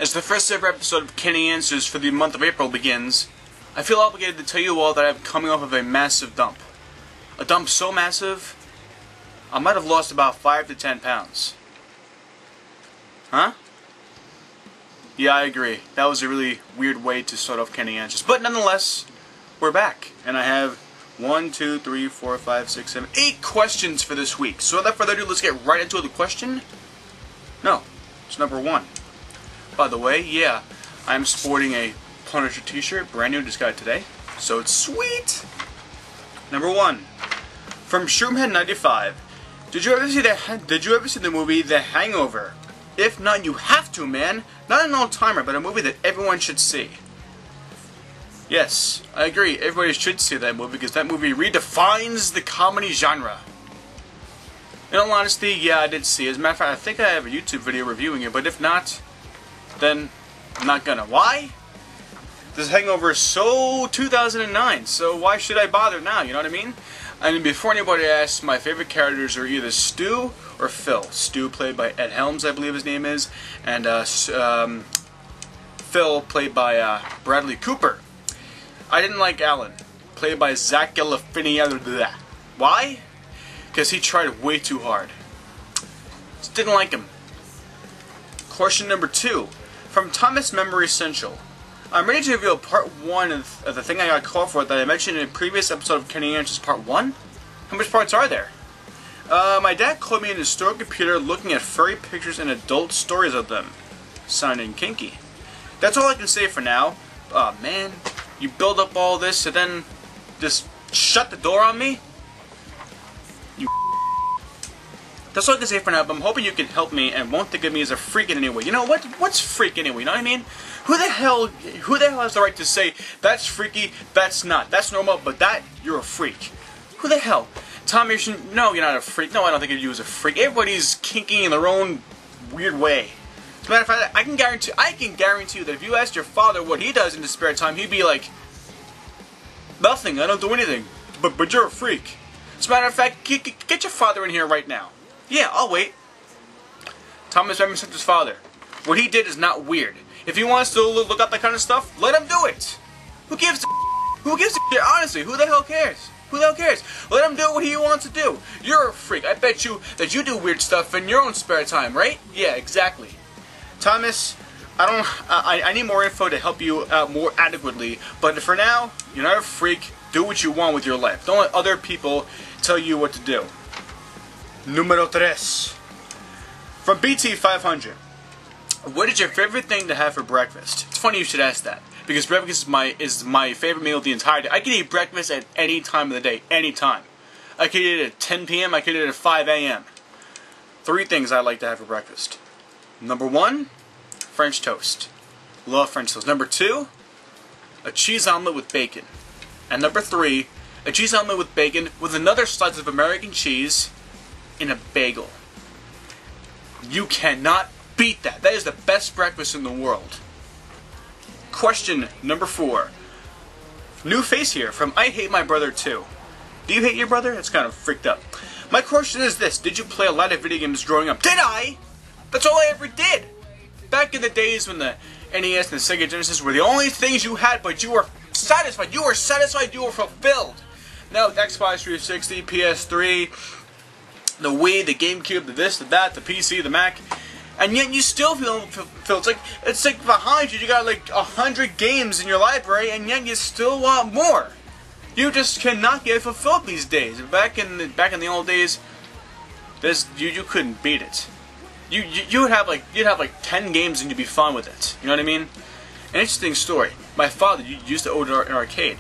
As the first ever episode of Kenny Answers for the month of April begins, I feel obligated to tell you all that I'm coming off of a massive dump. A dump so massive, I might have lost about 5 to 10 pounds. Huh? Yeah, I agree. That was a really weird way to start off Kenny Answers. But nonetheless, we're back. And I have 1, 2, 3, 4, 5, 6, 7, 8 questions for this week. So without further ado, let's get right into the question. No, it's number 1. By the way, yeah, I'm sporting a Punisher t-shirt, brand new, just got it today. So it's sweet! Number 1. From Shroomhead95. Did you ever see the movie The Hangover? If not, you have to, man. Not an old-timer, but a movie that everyone should see. Yes, I agree. Everybody should see that movie because that movie redefines the comedy genre. In all honesty, yeah, I did see it. As a matter of fact, I think I have a YouTube video reviewing it, but if not, then I'm not gonna. Why? This Hangover is so 2009, so why should I bother now, you know what I mean? I mean, before anybody asks, my favorite characters are either Stu or Phil. Stu, played by Ed Helms, I believe his name is, and Phil, played by Bradley Cooper. I didn't like Alan, played by Zach Galifianakis. Why? Because he tried way too hard. Just didn't like him. Question number 2. From Thomas Memory Central. I'm ready to reveal part 1 of the thing I got called for that I mentioned in a previous episode of Kenny Answers Part 1. How much parts are there? My dad called me in his store computer looking at furry pictures and adult stories of them. Sounding kinky. That's all I can say for now. Aw, man. You build up all this and then just shut the door on me? You. That's all I can say for now, but I'm hoping you can help me and won't think of me as a freak in any way. You know, what's freak anyway, you know what I mean? Who the hell has the right to say, that's freaky, that's not, that's normal, but that, you're a freak? Who the hell? Tom, no, you're not a freak. No, I don't think of you as a freak. Everybody's kinky in their own weird way. As a matter of fact, I can guarantee you that if you asked your father what he does in his spare time, he'd be like, nothing, I don't do anything, but you're a freak. As a matter of fact, get your father in here right now. Yeah, I'll wait. Thomas Emerson's father. What he did is not weird. If he wants to look up that kind of stuff, let him do it. Who gives a Who gives a shit? Honestly, who the hell cares? Who the hell cares? Let him do what he wants to do. You're a freak. I bet you that you do weird stuff in your own spare time, right? Yeah, exactly. Thomas, I need more info to help you out more adequately, but for now, you're not a freak. Do what you want with your life. Don't let other people tell you what to do. Numero 3. From BT500. What is your favorite thing to have for breakfast? It's funny you should ask that, because breakfast is my favorite meal of the entire day. I can eat breakfast at any time of the day, any time. I could eat it at 10 p.m., I could eat it at 5 a.m. 3 things I like to have for breakfast. Number 1, French toast. Love French toast. Number 2, a cheese omelet with bacon. And number 3, a cheese omelet with bacon with another slice of American cheese in a bagel. You cannot beat that. That is the best breakfast in the world. Question number 4. New face here from I Hate My Brother Too. Do you hate your brother? It's kind of freaked up. My question is this. Did you play a lot of video games growing up? Did I? That's all I ever did. Back in the days when the NES and the Sega Genesis were the only things you had, but you were satisfied. You were satisfied. You were fulfilled. Now with Xbox 360, PS3, the Wii, the GameCube, the this, the that, the PC, the Mac, and yet you still feel it's like behind you. You got like 100 games in your library, and yet you still want more. You just cannot get fulfilled these days. Back in the old days, you couldn't beat it. You'd have like 10 games and you'd be fine with it. You know what I mean? An interesting story. My father used to own an arcade.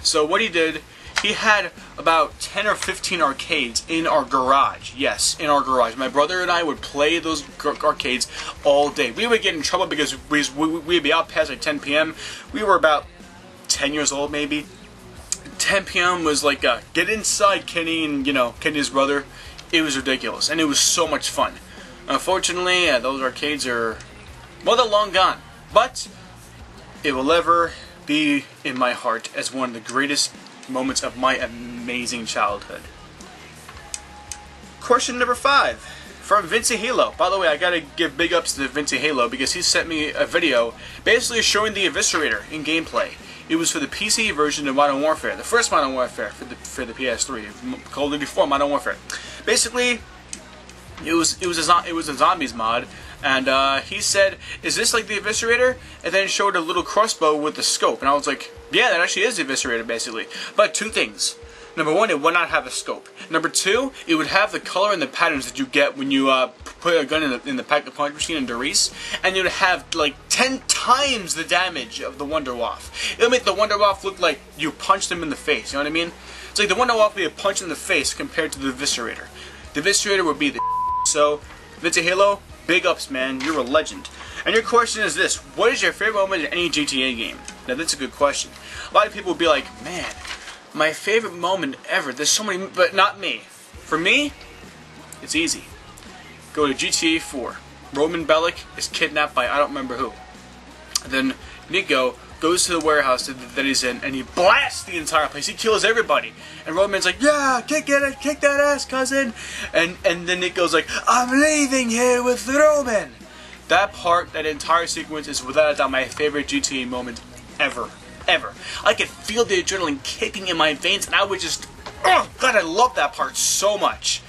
So what he did, he had about 10 or 15 arcades in our garage. Yes, in our garage. My brother and I would play those arcades all day. We would get in trouble because we'd be out past like 10 p.m. We were about 10 years old maybe. 10 p.m. was like, get inside, Kenny and, Kenny's brother. It was ridiculous, and it was so much fun. Unfortunately, those arcades are, well, they're long gone. But it will ever be in my heart as one of the greatest moments of my amazing childhood. Question number 5. from Vinci Halo. By the way, I gotta give big ups to Vinci Halo because he sent me a video basically showing the Eviscerator in gameplay. It was for the PC version of Modern Warfare, the first Modern Warfare for the PS3, Call of Duty 4 Modern Warfare. Basically, it was a zombies mod, and he said, "Is this like the Eviscerator?" And then showed a little crossbow with the scope, and I was like, "Yeah, that actually is the Eviscerator, basically." But two things. Number one, it would not have a scope. Number two, it would have the color and the patterns that you get when you put a gun in the pack-a-punch machine in Doris, and it would have like 10 times the damage of the Wunderwaffe. It would make the Wunderwaffe look like you punched him in the face, you know what I mean? It's like the Wunderwaffe would be a punch in the face compared to the Eviscerator. The Eviscerator would be the So, Vinci Halo, big ups, man. You're a legend. And your question is this: what is your favorite moment in any GTA game? Now, that's a good question. A lot of people would be like, man, my favorite moment ever. There's so many, but not me. For me, it's easy. Go to GTA 4. Roman Bellic is kidnapped by I don't remember who. And then Nico goes to the warehouse that he's in, and he blasts the entire place. He kills everybody. And Roman's like, "Yeah, kick that ass, cousin." And then Nico's like, "I'm leaving here with Roman." That part, that entire sequence, is without a doubt my favorite GTA moment ever. Ever. I could feel the adrenaline kicking in my veins, and I would just, oh God, I love that part so much.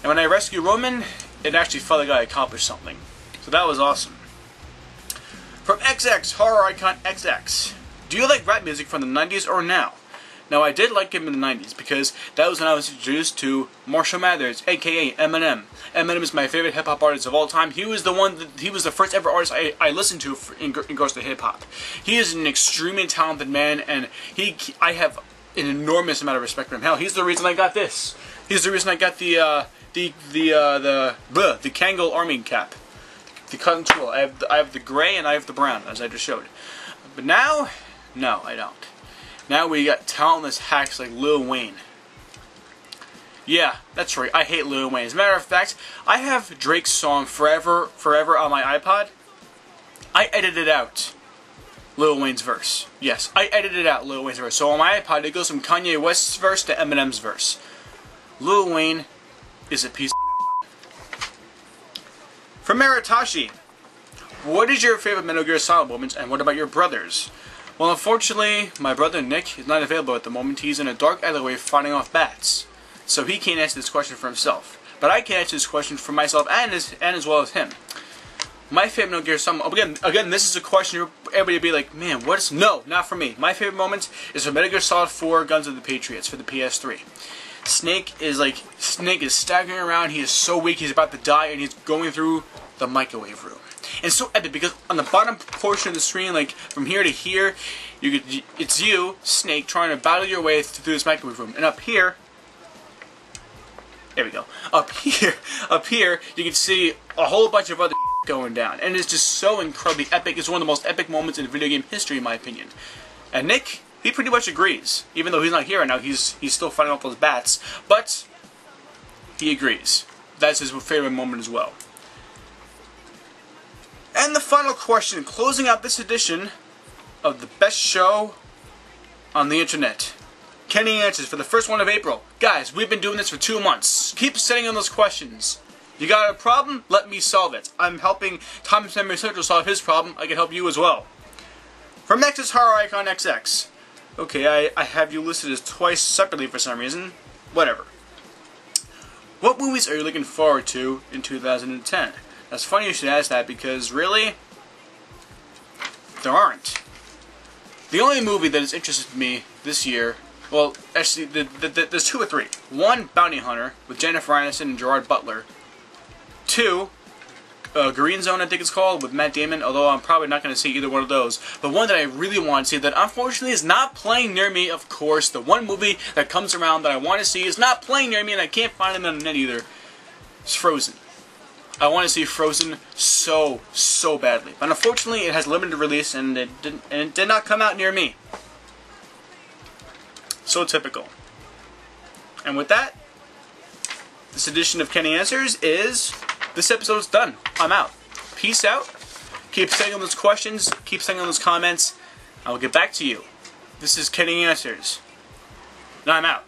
And when I rescued Roman, it actually felt like I accomplished something. So that was awesome. From XX, Horror Icon XX. Do you like rap music from the 90s or now? Now, I did like him in the 90s because that was when I was introduced to Marshall Mathers, aka Eminem. Eminem is my favorite hip-hop artist of all time. He was the first ever artist I listened to in regards to hip-hop. He is an extremely talented man, and I have an enormous amount of respect for him. Hell, he's the reason I got this. He's the reason I got the Kangol Army cap. The cotton tool. I have the gray and I have the brown, as I just showed. But now, no, I don't. Now we got talentless hacks like Lil Wayne. Yeah, that's right. I hate Lil Wayne. As a matter of fact, I have Drake's song Forever on my iPod. I edited out Lil Wayne's verse. Yes, I edited out Lil Wayne's verse. So on my iPod, it goes from Kanye West's verse to Eminem's verse. Lil Wayne is a piece of From Maritashi, what is your favorite Metal Gear Solid moments, and what about your brothers? Well, unfortunately, my brother Nick is not available at the moment. He's in a dark alleyway fighting off bats. So he can't answer this question for himself. But I can answer this question for myself and as well as him. My favorite Metal Gear Solid... Again, this is a question everybody would be like, man, what is... No, not for me. My favorite moment is from Metal Gear Solid 4 Guns of the Patriots for the PS3. Snake is staggering around. He is so weak, he's about to die, and he's going through the microwave room. And it's so epic because on the bottom portion of the screen, like from here to here, it's you, Snake, trying to battle your way through this microwave room. And up here, there we go. Up here, you can see a whole bunch of other going down, and it's just so incredibly epic. It's one of the most epic moments in video game history, in my opinion. And Nick, he pretty much agrees, even though he's not here right now. He's still fighting off those bats, but he agrees. That's his favorite moment as well. And the final question, closing out this edition of the best show on the internet. Kenny Answers for the first one of April. Guys, we've been doing this for 2 months. Keep sending in those questions. You got a problem? Let me solve it. I'm helping Thomas Memory Central solve his problem. I can help you as well. From Nexus Horror Icon XX. Okay, I have you listed as twice separately for some reason. Whatever. What movies are you looking forward to in 2010? That's funny you should ask that because, really, there aren't. The only movie that has interested me this year, well, actually, there's 2 or 3. 1, Bounty Hunter, with Jennifer Aniston and Gerard Butler. 2, Green Zone, I think it's called, with Matt Damon, although I'm probably not going to see either one of those. The one that I really want to see that unfortunately is not playing near me, of course. The one movie that comes around that I want to see is not playing near me, and I can't find it on the net either. It's Frozen. I want to see Frozen so badly. But unfortunately, it has limited release, and it did not come out near me. So typical. And with that, this edition of Kenny Answers is... This episode's done. I'm out. Peace out. Keep sending those questions. Keep sending those comments. I will get back to you. This is Kenny Answers. And I'm out.